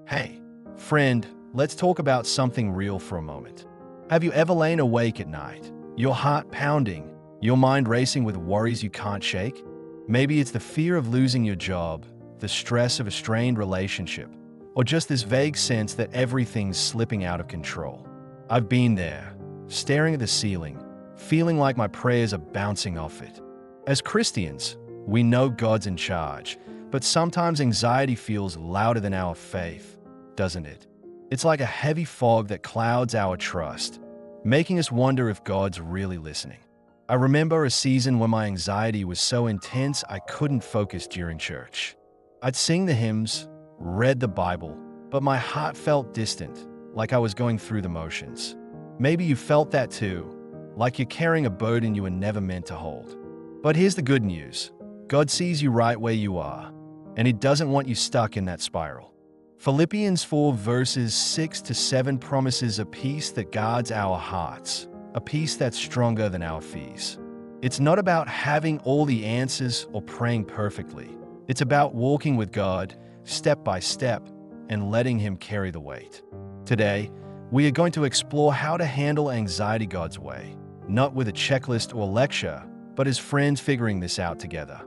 Hey, friend, let's talk about something real for a moment. Have you ever lain awake at night, your heart pounding, your mind racing with worries you can't shake? Maybe it's the fear of losing your job, the stress of a strained relationship, or just this vague sense that everything's slipping out of control. I've been there, staring at the ceiling, feeling like my prayers are bouncing off it. As Christians, we know God's in charge, but sometimes anxiety feels louder than our faith, doesn't it? It's like a heavy fog that clouds our trust, making us wonder if God's really listening. I remember a season when my anxiety was so intense I couldn't focus during church. I'd sing the hymns, read the Bible, but my heart felt distant, like I was going through the motions. Maybe you felt that too, like you're carrying a burden you were never meant to hold. But here's the good news. God sees you right where you are, and He doesn't want you stuck in that spiral. Philippians 4 verses 6 to 7 promises a peace that guards our hearts, a peace that's stronger than our fears. It's not about having all the answers or praying perfectly. It's about walking with God, step by step, and letting Him carry the weight. Today, we are going to explore how to handle anxiety God's way, not with a checklist or lecture, but as friends figuring this out together.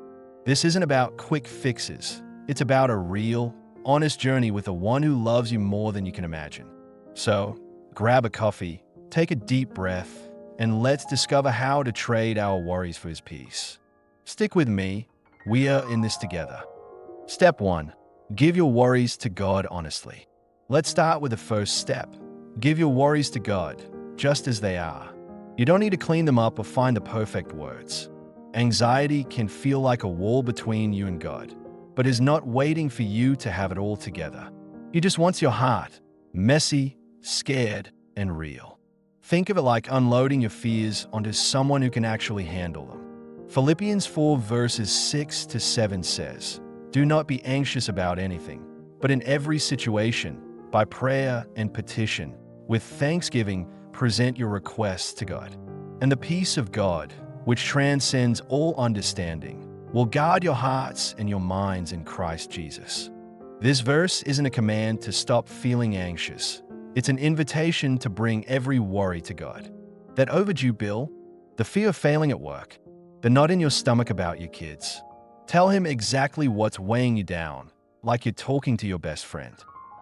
This isn't about quick fixes. It's about a real, honest journey with the one who loves you more than you can imagine. So, grab a coffee, take a deep breath, and let's discover how to trade our worries for His peace. Stick with me. We are in this together. Step 1. Give your worries to God honestly. Let's start with the first step. Give your worries to God, just as they are. You don't need to clean them up or find the perfect words. Anxiety can feel like a wall between you and God, but is not waiting for you to have it all together. He just wants your heart, messy, scared, and real. Think of it like unloading your fears onto someone who can actually handle them. Philippians 4 verses 6 to 7 says, "Do not be anxious about anything, but in every situation, by prayer and petition, with thanksgiving, present your requests to God. And the peace of God, which transcends all understanding, will guard your hearts and your minds in Christ Jesus." This verse isn't a command to stop feeling anxious. It's an invitation to bring every worry to God. That overdue bill, the fear of failing at work, the knot in your stomach about your kids. Tell Him exactly what's weighing you down, like you're talking to your best friend.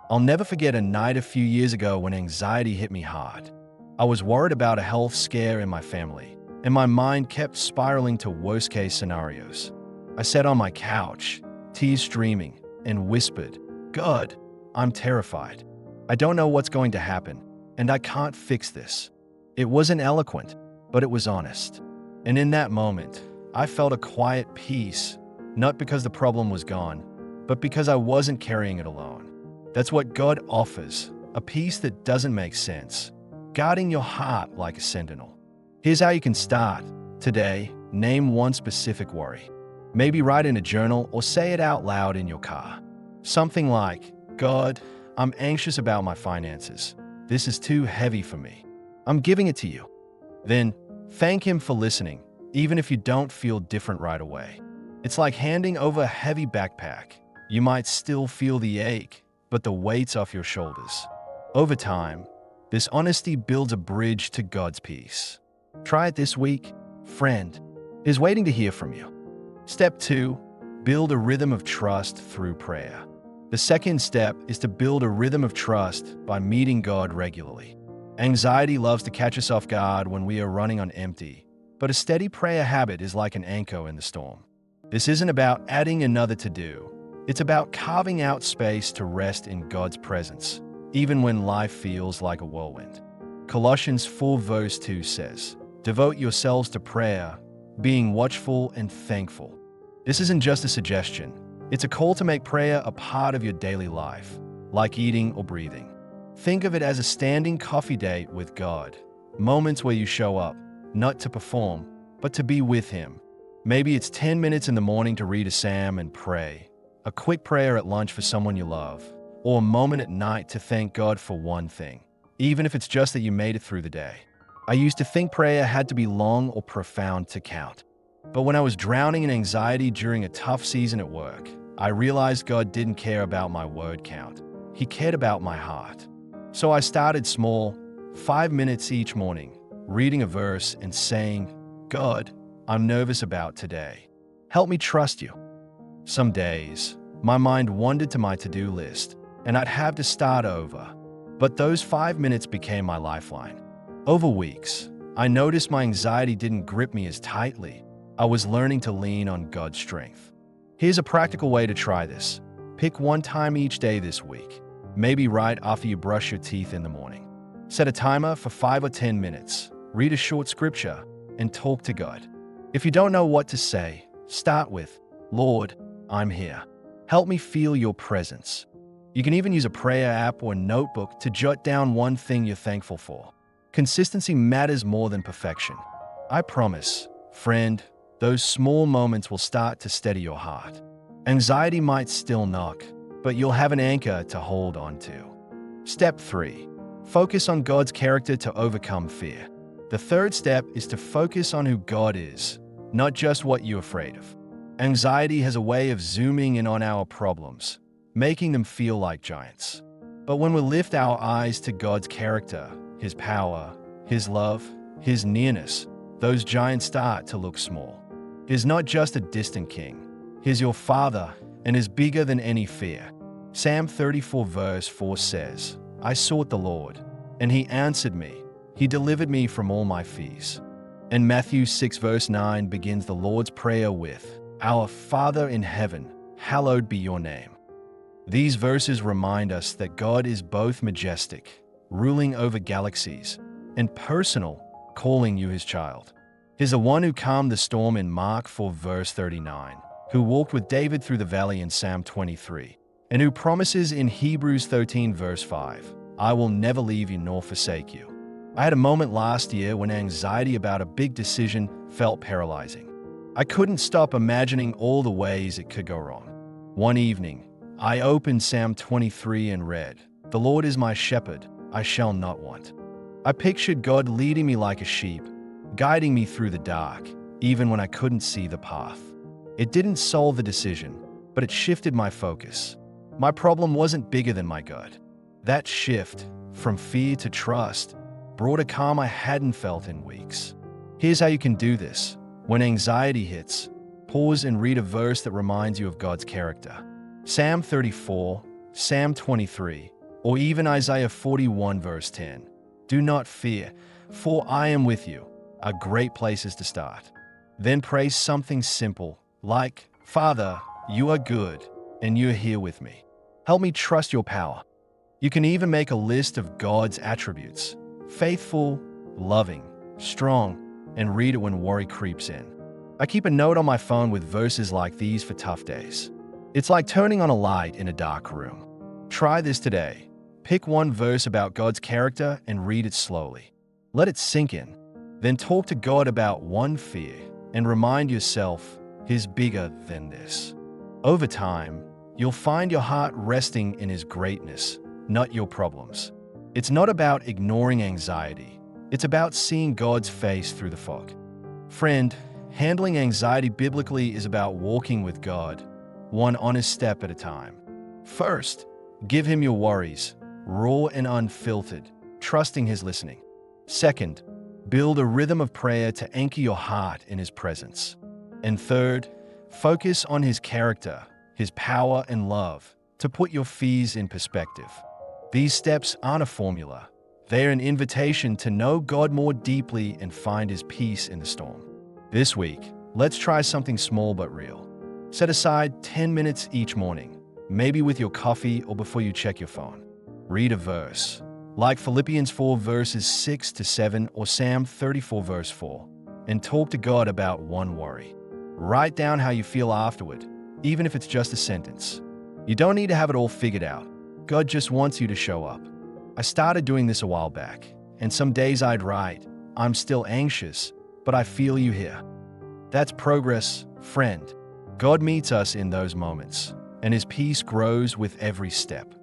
I'll never forget a night a few years ago when anxiety hit me hard. I was worried about a health scare in my family, and my mind kept spiraling to worst-case scenarios. I sat on my couch, tears streaming, and whispered, "God, I'm terrified. I don't know what's going to happen, and I can't fix this." It wasn't eloquent, but it was honest. And in that moment, I felt a quiet peace, not because the problem was gone, but because I wasn't carrying it alone. That's what God offers, a peace that doesn't make sense, guarding your heart like a sentinel. Here's how you can start. Today, name one specific worry. Maybe write in a journal or say it out loud in your car. Something like, "God, I'm anxious about my finances. This is too heavy for me. I'm giving it to you." Then, thank Him for listening, even if you don't feel different right away. It's like handing over a heavy backpack. You might still feel the ache, but the weight's off your shoulders. Over time, this honesty builds a bridge to God's peace. Try it this week. Friend is waiting to hear from you. Step 2. Build a rhythm of trust through prayer. The second step is to build a rhythm of trust by meeting God regularly. Anxiety loves to catch us off guard when we are running on empty, but a steady prayer habit is like an anchor in the storm. This isn't about adding another to-do. It's about carving out space to rest in God's presence, even when life feels like a whirlwind. Colossians 4 verse 2 says, "Devote yourselves to prayer, being watchful and thankful." This isn't just a suggestion. It's a call to make prayer a part of your daily life, like eating or breathing. Think of it as a standing coffee date with God, moments where you show up, not to perform, but to be with Him. Maybe it's 10 minutes in the morning to read a psalm and pray, a quick prayer at lunch for someone you love, or a moment at night to thank God for one thing, even if it's just that you made it through the day. I used to think prayer had to be long or profound to count. But when I was drowning in anxiety during a tough season at work, I realized God didn't care about my word count. He cared about my heart. So I started small, 5 minutes each morning, reading a verse and saying, God, I'm nervous about today. Help me trust you. Some days, my mind wandered to my to-do list, and I'd have to start over. But those 5 minutes became my lifeline. Over weeks, I noticed my anxiety didn't grip me as tightly. I was learning to lean on God's strength. Here's a practical way to try this. Pick one time each day this week, maybe right after you brush your teeth in the morning. Set a timer for 5 or 10 minutes, read a short scripture, and talk to God. If you don't know what to say, start with, Lord, I'm here. Help me feel your presence. You can even use a prayer app or notebook to jot down one thing you're thankful for. Consistency matters more than perfection. I promise, friend, those small moments will start to steady your heart. Anxiety might still knock, but you'll have an anchor to hold on to. Step 3. Focus on God's character to overcome fear. The third step is to focus on who God is, not just what you're afraid of. Anxiety has a way of zooming in on our problems, making them feel like giants. But when we lift our eyes to God's character, His power, His love, His nearness, those giants start to look small. He's not just a distant king. He's your Father and is bigger than any fear. Psalm 34 verse 4 says, I sought the Lord, and He answered me. He delivered me from all my fears. And Matthew 6 verse 9 begins the Lord's Prayer with, Our Father in heaven, hallowed be your name. These verses remind us that God is both majestic, ruling over galaxies, and personal, calling you His child. He's the one who calmed the storm in Mark 4 verse 39, who walked with David through the valley in Psalm 23, and who promises in Hebrews 13 verse 5, I will never leave you nor forsake you. I had a moment last year when anxiety about a big decision felt paralyzing. I couldn't stop imagining all the ways it could go wrong. One evening, I opened Psalm 23 and read, The Lord is my shepherd, I shall not want. I pictured God leading me like a sheep, guiding me through the dark, even when I couldn't see the path. It didn't solve the decision, but it shifted my focus. My problem wasn't bigger than my God. That shift, from fear to trust, brought a calm I hadn't felt in weeks. Here's how you can do this. When anxiety hits, pause and read a verse that reminds you of God's character. Psalm 34, Psalm 23, or even Isaiah 41 verse 10. Do not fear, for I am with you, are great places to start. Then pray something simple, like, Father, you are good, and you're here with me. Help me trust your power. You can even make a list of God's attributes, faithful, loving, strong, and read it when worry creeps in. I keep a note on my phone with verses like these for tough days. It's like turning on a light in a dark room. Try this today. Pick one verse about God's character and read it slowly. Let it sink in. Then talk to God about one fear and remind yourself He's bigger than this. Over time, you'll find your heart resting in His greatness, not your problems. It's not about ignoring anxiety. It's about seeing God's face through the fog. Friend, handling anxiety biblically is about walking with God, one honest step at a time. First, give Him your worries, raw and unfiltered, trusting His listening. Second, build a rhythm of prayer to anchor your heart in His presence. And third, focus on His character, His power and love to put your fears in perspective. These steps aren't a formula. They're an invitation to know God more deeply and find His peace in the storm. This week, let's try something small but real. Set aside 10 minutes each morning, maybe with your coffee or before you check your phone. Read a verse, like Philippians 4 verses 6 to 7 or Psalm 34 verse 4, and talk to God about one worry. Write down how you feel afterward, even if it's just a sentence. You don't need to have it all figured out. God just wants you to show up. I started doing this a while back, and some days I'd write, I'm still anxious, but I feel you here. That's progress, friend. God meets us in those moments, and His peace grows with every step.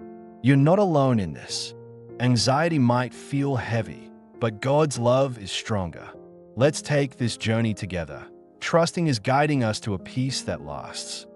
You're not alone in this. Anxiety might feel heavy, but God's love is stronger. Let's take this journey together, trusting His guiding us to a peace that lasts.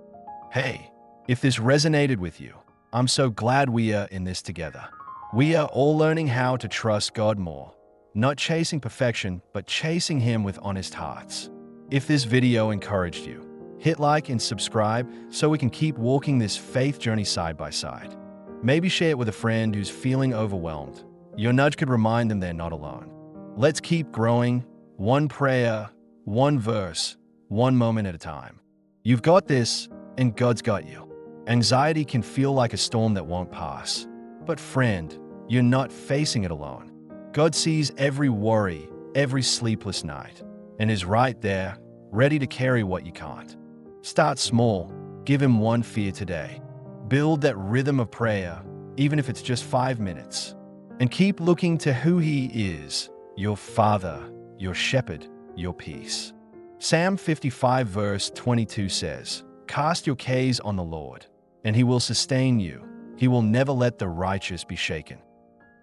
Hey, if this resonated with you, I'm so glad we are in this together. We are all learning how to trust God more, not chasing perfection, but chasing Him with honest hearts. If this video encouraged you, hit like and subscribe so we can keep walking this faith journey side by side. Maybe share it with a friend who's feeling overwhelmed. Your nudge could remind them they're not alone. Let's keep growing, one prayer, one verse, one moment at a time. You've got this, and God's got you. Anxiety can feel like a storm that won't pass. But friend, you're not facing it alone. God sees every worry, every sleepless night, and is right there, ready to carry what you can't. Start small, give Him one fear today. Build that rhythm of prayer, even if it's just 5 minutes. And keep looking to who He is, your Father, your Shepherd, your peace. Psalm 55 verse 22 says, "Cast your cares on the Lord, and He will sustain you. He will never let the righteous be shaken."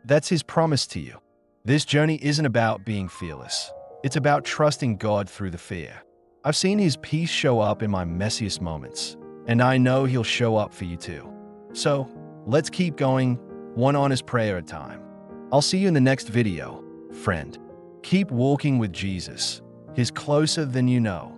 That's His promise to you. This journey isn't about being fearless. It's about trusting God through the fear. I've seen His peace show up in my messiest moments, and I know He'll show up for you too. So, let's keep going, one honest prayer at a time. I'll see you in the next video, friend. Keep walking with Jesus. He's closer than you know.